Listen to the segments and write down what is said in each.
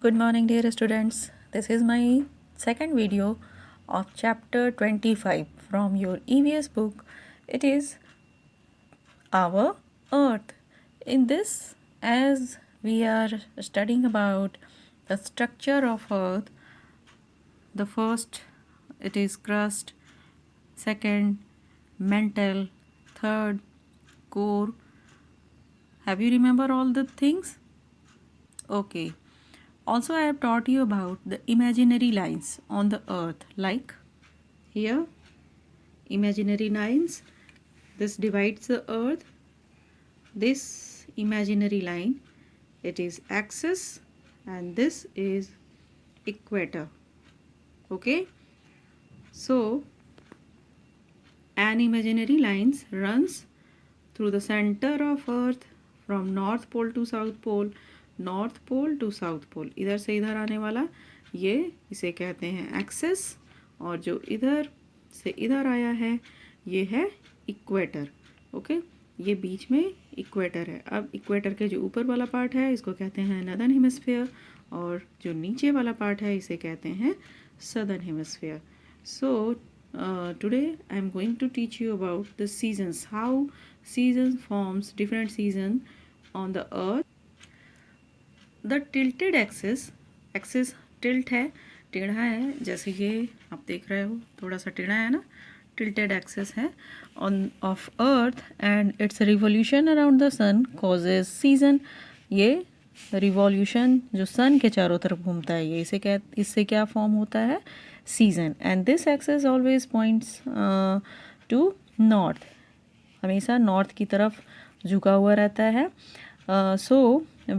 Good morning, dear students. This is my second video of chapter 25 from your EVS book. It is Our Earth. In this, as we are studying about the structure of Earth, the first it is crust, second mantle, third core. Have you remember all the things? Okay. Also, I have taught you about the imaginary lines on the earth, like here, imaginary lines. This divides the earth. This imaginary line, it is axis, and this is equator. Okay. So, an imaginary lines runs through the center of earth from north pole to south pole, north pole to south pole. इधर से इधर आने वाला ये इसे कहते हैं axis, और जो इधर से इधर आया है ये है इक्वेटर. ओके, ये बीच में इक्वेटर है. अब इक्वेटर के जो ऊपर वाला पार्ट है इसको कहते हैं नॉर्दर्न हेमिस्फीयर, और जो नीचे वाला पार्ट है इसे कहते हैं southern hemisphere. So today I am going to teach you about the seasons, how season forms different season on the earth. The tilted axis tilt है, टेढ़ा है, जैसे ये आप देख रहे हो थोड़ा सा टेढ़ा है ना, टिल्टेड एक्सिस है on of earth, and its revolution around the sun causes season. ये रिवॉल्यूशन जो सन के चारों तरफ घूमता है ये इससे क्या फॉर्म होता है, season. And this axis always points to north, हमेशा नॉर्थ की तरफ झुका हुआ रहता है. So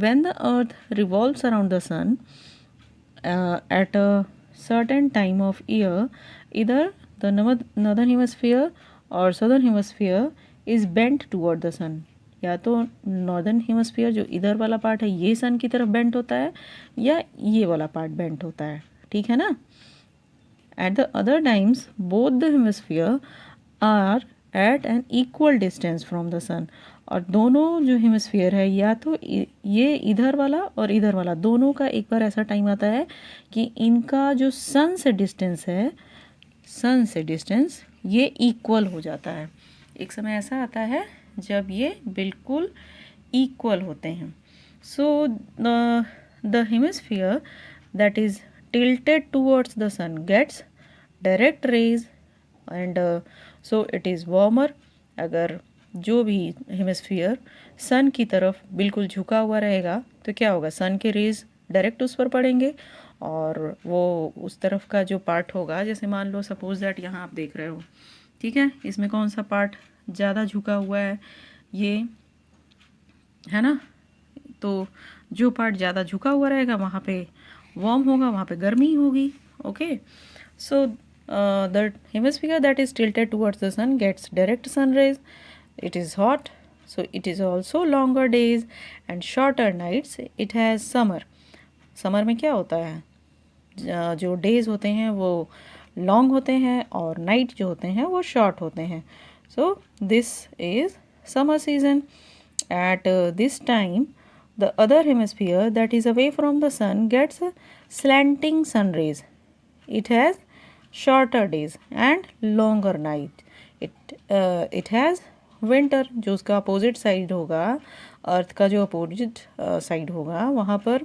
when the earth revolves around the sun at a certain time of year, either the northern hemisphere or southern hemisphere is bent toward the sun. या तो northern hemisphere जो इधर वाला पार्ट है ये सन की तरफ बेंट होता है, या ये वाला पार्ट बेंट होता है. ठीक है ना. At the other times both the hemisphere are at an equal distance from the sun. और दोनों जो हेमिस्फीयर है, या तो ये इधर वाला और इधर वाला, दोनों का एक बार ऐसा टाइम आता है कि इनका जो सन से डिस्टेंस है, सन से डिस्टेंस ये इक्वल हो जाता है. एक समय ऐसा आता है जब ये बिल्कुल इक्वल होते हैं. So the hemisphere that is tilted towards the sun gets direct rays, and so it is warmer. अगर जो भी हेमिस्फीयर सन की तरफ बिल्कुल झुका हुआ रहेगा तो क्या होगा, सन के रेज डायरेक्ट उस पर पड़ेंगे, और वो उस तरफ का जो पार्ट होगा, जैसे मान लो सपोज दैट यहाँ आप देख रहे हो, ठीक है, इसमें कौन सा पार्ट ज़्यादा झुका हुआ है, ये है ना. तो जो पार्ट ज़्यादा झुका हुआ रहेगा वहाँ पे वार्म होगा, वहाँ पे गर्मी होगी. Okay, so the hemisphere that is tilted towards the sun gets direct sun rays. It is hot, so it is also longer days and shorter nights. It has summer. Summer में क्या होता है, जो days होते हैं वो long होते हैं और night जो होते हैं वो short होते हैं. So this is summer season. At this time, the other hemisphere that is away from the sun gets slanting sun rays. It has shorter days and longer night. It has winter, जो उसका opposite side होगा, अर्थ का जो opposite side होगा, वहाँ पर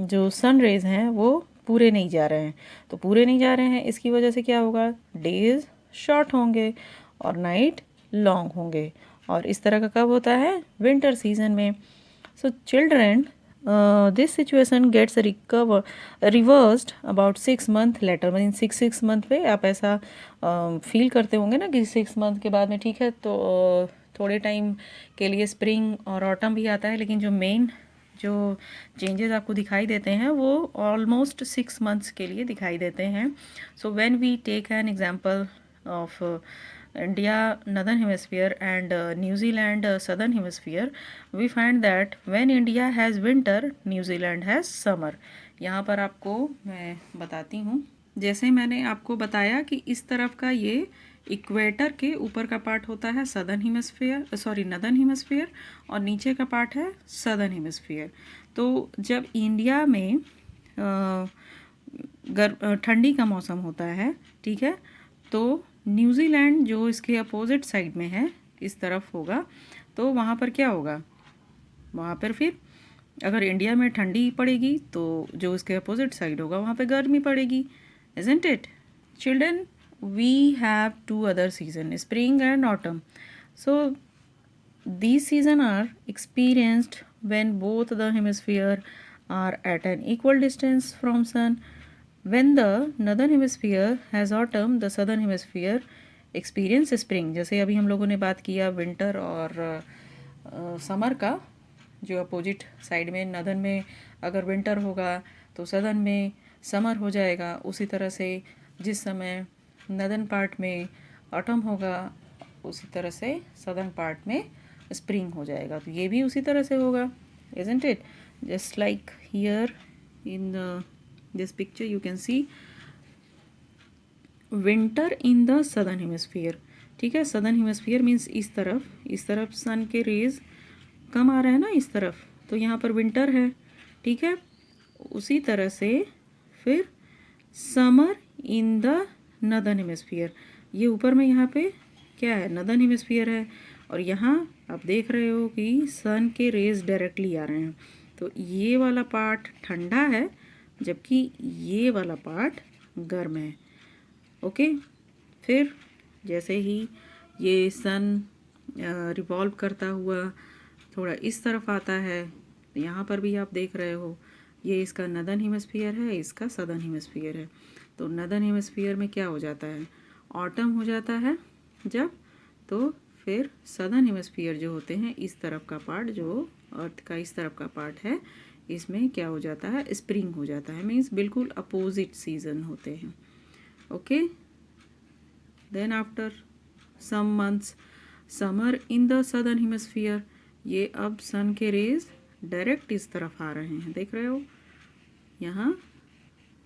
जो sun rays हैं वो पूरे नहीं जा रहे हैं. तो पूरे नहीं जा रहे हैं, इसकी वजह से क्या होगा, डेज शॉर्ट होंगे और नाइट लॉन्ग होंगे. और इस तरह का कब होता है, विंटर सीजन में. So children, this situation gets reversed about 6 months लेटर. मीन 6 month पे आप ऐसा फील करते होंगे ना कि 6 month के बाद में, ठीक है, तो थोड़े टाइम के लिए स्प्रिंग और ऑटम भी आता है, लेकिन जो मेन जो चेंजेस आपको दिखाई देते हैं वो ऑलमोस्ट 6 months के लिए दिखाई देते हैं. So when we take an example of India northern hemisphere and New Zealand southern hemisphere, we find that when India has winter, New Zealand has summer. यहाँ पर आपको मैं बताती हूँ, जैसे मैंने आपको बताया कि इस तरफ का ये इक्वेटर के ऊपर का पार्ट होता है southern hemisphere, sorry northern hemisphere, और नीचे का पार्ट है सदर्न हेमिस्फीयर. तो जब इंडिया में ठंडी का मौसम होता है, ठीक है। तो न्यूजीलैंड जो इसके अपोजिट साइड में है, इस तरफ होगा, तो वहाँ पर क्या होगा, वहाँ पर फिर अगर इंडिया में ठंडी पड़ेगी तो जो इसके अपोजिट साइड होगा वहाँ पे गर्मी पड़ेगी, isn't it? Children, we have two other seasons, spring and autumn. So these seasons are experienced when both the hemisphere are at an equal distance from sun. When the northern hemisphere has autumn, the southern hemisphere experience spring. जैसे अभी हम लोगों ने बात किया winter और summer का, जो अपोजिट साइड में नदन में अगर विंटर होगा तो सदन में समर हो जाएगा। उसी तरह से जिस समय नदन पार्ट में ऑटम होगा उसी तरह से सदर्न पार्ट में स्प्रिंग हो जाएगा। तो ये भी उसी तरह से होगा, isn't it? Just like here in this picture you can see winter in the southern hemisphere, ठीक है। सदर्न हेमिस्फीयर मीन्स इस तरफ सन के रेज कम आ रहा है ना, इस तरफ, तो यहाँ पर विंटर है, ठीक है। उसी तरह से फिर summer in the northern hemisphere, ये ऊपर में यहाँ पे क्या है, नदर्न हेमिस्फीयर है, और यहाँ आप देख रहे हो कि सन के रेज डायरेक्टली आ रहे हैं, तो ये वाला पार्ट ठंडा है जबकि ये वाला पार्ट गर्म है। ओके, फिर जैसे ही ये सन रिवॉल्व करता हुआ थोड़ा इस तरफ आता है, यहाँ पर भी आप देख रहे हो ये इसका नदर्न हेमिस्फीयर है, इसका सदर्न हेमिस्फीयर है। तो नदर्न हेमिस्फीयर में क्या हो जाता है, ऑटम हो जाता है जब, तो फिर सदर्न हेमिस्फीयर जो होते हैं इस तरफ का पार्ट, जो अर्थ का इस तरफ का पार्ट है, इसमें क्या हो जाता है, स्प्रिंग हो जाता है। मीन्स बिल्कुल अपोजिट सीजन होते हैं। Okay, then after some months summer in the southern hemisphere, ये अब सन के रेज डायरेक्ट इस तरफ आ रहे हैं, देख रहे हो, यहाँ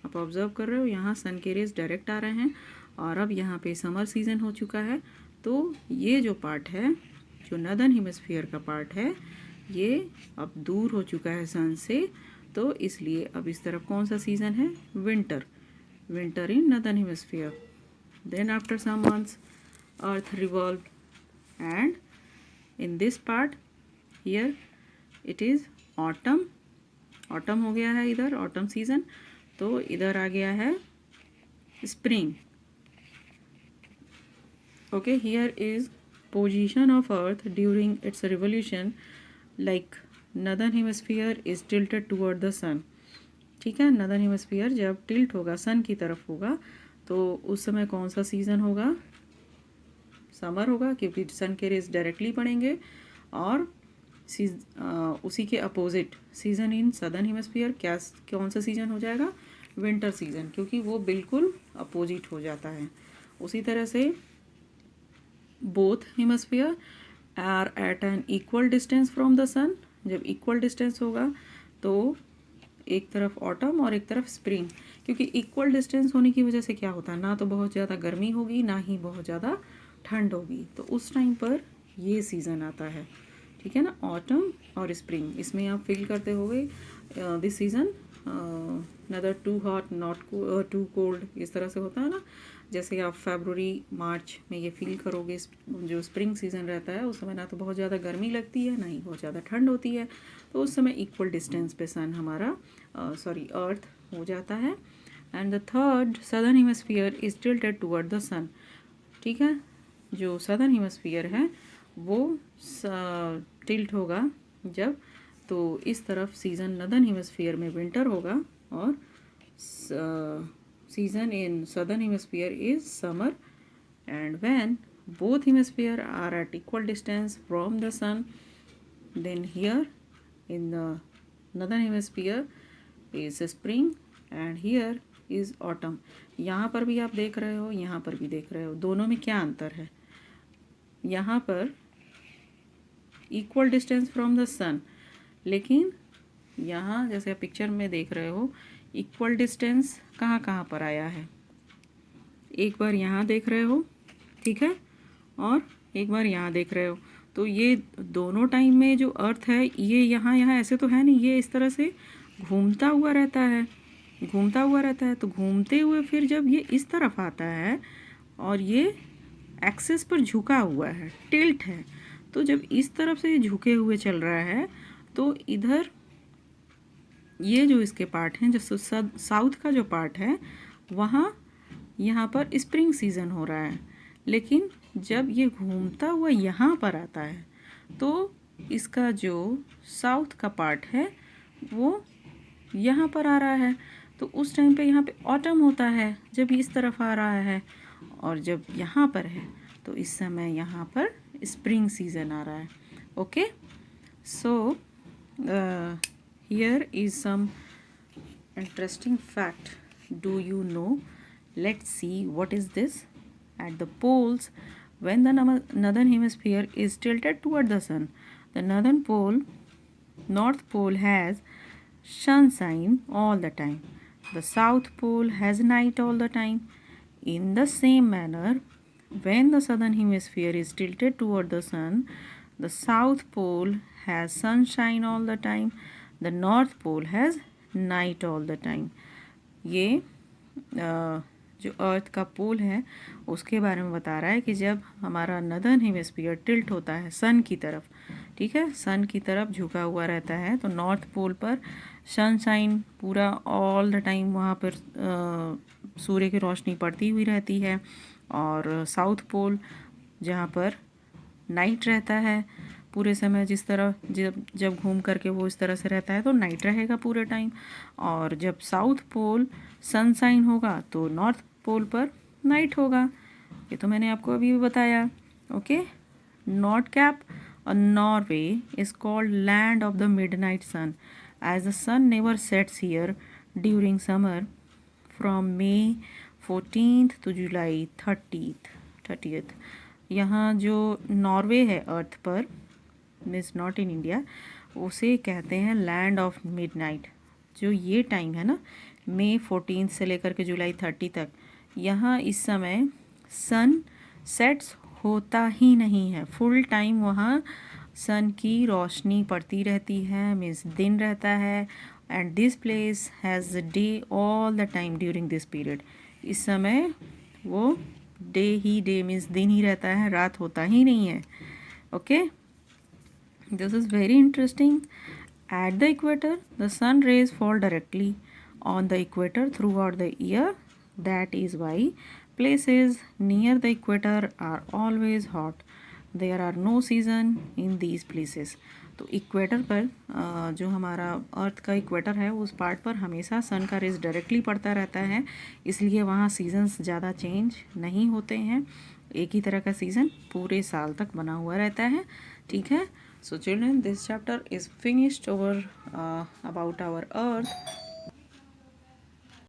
आप ऑब्जर्व कर रहे हो, यहाँ सन के रेज डायरेक्ट आ रहे हैं, और अब यहाँ पे समर सीजन हो चुका है। तो ये जो पार्ट है, जो नदर्न हेमिस्फीयर का पार्ट है, ये अब दूर हो चुका है सन से, तो इसलिए अब इस तरफ कौन सा सीजन है, winter, winter in northern hemisphere. Then after some months earth revolve and in this part here it is autumn, autumn हो गया है इधर, ऑटम सीजन, तो इधर आ गया है spring. Okay, here is position of earth during its revolution, like northern hemisphere is tilted toward the sun, ठीक है। नदर्न हेमिस्फीयर जब टिल्ट होगा, सन की तरफ होगा, तो उस समय कौन सा सीजन होगा, समर होगा, क्योंकि सन के रेज डायरेक्टली पड़ेंगे। और उसी के opposite season in southern hemisphere क्या, कौन सा सीजन हो जाएगा, विंटर सीजन, क्योंकि वो बिल्कुल अपोजिट हो जाता है। उसी तरह से both hemisphere are at an equal distance from the sun, जब इक्वल डिस्टेंस होगा तो एक तरफ ऑटम और एक तरफ स्प्रिंग, क्योंकि इक्वल डिस्टेंस होने की वजह से क्या होता है, ना तो बहुत ज़्यादा गर्मी होगी ना ही बहुत ज़्यादा ठंड होगी, तो उस टाइम पर ये सीज़न आता है, ठीक है ना, ऑटम और स्प्रिंग। इसमें आप फील करते होंगे this season neither too hot not too cold, इस तरह से होता है ना। जैसे आप फरवरी मार्च में ये फील करोगे, जो स्प्रिंग सीज़न रहता है उस समय ना तो बहुत ज़्यादा गर्मी लगती है ना ही बहुत ज़्यादा ठंड होती है, तो उस समय इक्वल डिस्टेंस पे सन हमारा अर्थ हो जाता है। And the third southern hemisphere is tilted toward the sun, ठीक है। जो सदर्न हेमिस्फीयर है वो टिल्ट होगा जब, तो इस तरफ सीज़न नदर्न हेमिस्फीयर में विंटर होगा और season in southern hemisphere is summer. And when both hemisphere are at equal distance from the sun, then here in the northern hemisphere is spring and here is autumn। यहाँ पर भी आप देख रहे हो, यहाँ पर भी देख रहे हो, दोनों में क्या अंतर है, यहाँ पर इक्वल डिस्टेंस फ्रॉम द सन, लेकिन यहाँ जैसे आप पिक्चर में देख रहे हो इक्वल डिस्टेंस कहाँ कहाँ पर आया है, एक बार यहाँ देख रहे हो, ठीक है, और एक बार यहाँ देख रहे हो। तो ये दोनों टाइम में जो अर्थ है ये यहाँ ऐसे तो है नहीं, ये इस तरह से घूमता हुआ रहता है, घूमता हुआ रहता है। तो घूमते हुए फिर जब ये इस तरफ आता है और ये एक्सिस पर झुका हुआ है, टिल्ट है, तो जब इस तरफ से ये झुके हुए चल रहा है तो इधर ये जो इसके पार्ट हैं, जो साउथ का जो पार्ट है वहाँ यहाँ पर स्प्रिंग सीज़न हो रहा है। लेकिन जब ये घूमता हुआ यहाँ पर आता है तो इसका जो साउथ का पार्ट है वो यहाँ पर आ रहा है। तो उस टाइम पे यहाँ पे ऑटम होता है जब ये इस तरफ आ रहा है, और जब यहाँ पर है तो इस समय यहाँ पर स्प्रिंग सीज़न आ रहा है। Okay, so here is some interesting fact. Do you know? Let's see what is this. At the poles, when the northern hemisphere is tilted toward the sun, the north pole has sunshine all the time. The south pole has night all the time. In the same manner, when the southern hemisphere is tilted toward the sun, the south pole has sunshine all the time. The north pole has night all the time. ये जो अर्थ का पोल है उसके बारे में बता रहा है कि जब हमारा नदर्न हेमिस्फीयर टिल्ट होता है सन की तरफ, ठीक है, सन की तरफ झुका हुआ रहता है, तो नॉर्थ पोल पर सनशाइन पूरा ऑल द टाइम वहाँ पर सूर्य की रोशनी पड़ती हुई रहती है, और साउथ पोल जहाँ पर नाइट रहता है पूरे समय, जिस तरह जब घूम करके वो इस तरह से रहता है तो नाइट रहेगा पूरे टाइम। और जब साउथ पोल सनशाइन होगा तो नॉर्थ पोल पर नाइट होगा। ये तो मैंने आपको अभी भी बताया। ओके, नॉर्थ कैप और Norway is called land of the midnight sun as the sun never sets here during summer from May 14th to July 30th। यहाँ जो नॉर्वे है अर्थ पर, मीन्स नॉट इन इंडिया, उसे कहते हैं लैंड ऑफ मिडनाइट। जो ये टाइम है ना, May 14 से लेकर के July 30 तक, यहाँ इस समय सन सेट्स होता ही नहीं है। फुल टाइम वहाँ सन की रोशनी पड़ती रहती है, मीन्स दिन रहता है। And this place has day all the time during this period. इस समय वो डे मीन्स दिन ही रहता है, रात होता ही नहीं है। Okay, this is very interesting. At the equator, the sun rays fall directly on the equator throughout the year. That is why places near the equator are always hot. There are no season in these places. तो equator पर जो हमारा अर्थ का equator है उस part पर हमेशा सन का रेज डायरेक्टली पड़ता रहता है, इसलिए वहाँ सीजन्स ज़्यादा चेंज नहीं होते हैं। एक ही तरह का सीज़न पूरे साल तक बना हुआ रहता है। ठीक है, so children, this chapter is finished over about our earth.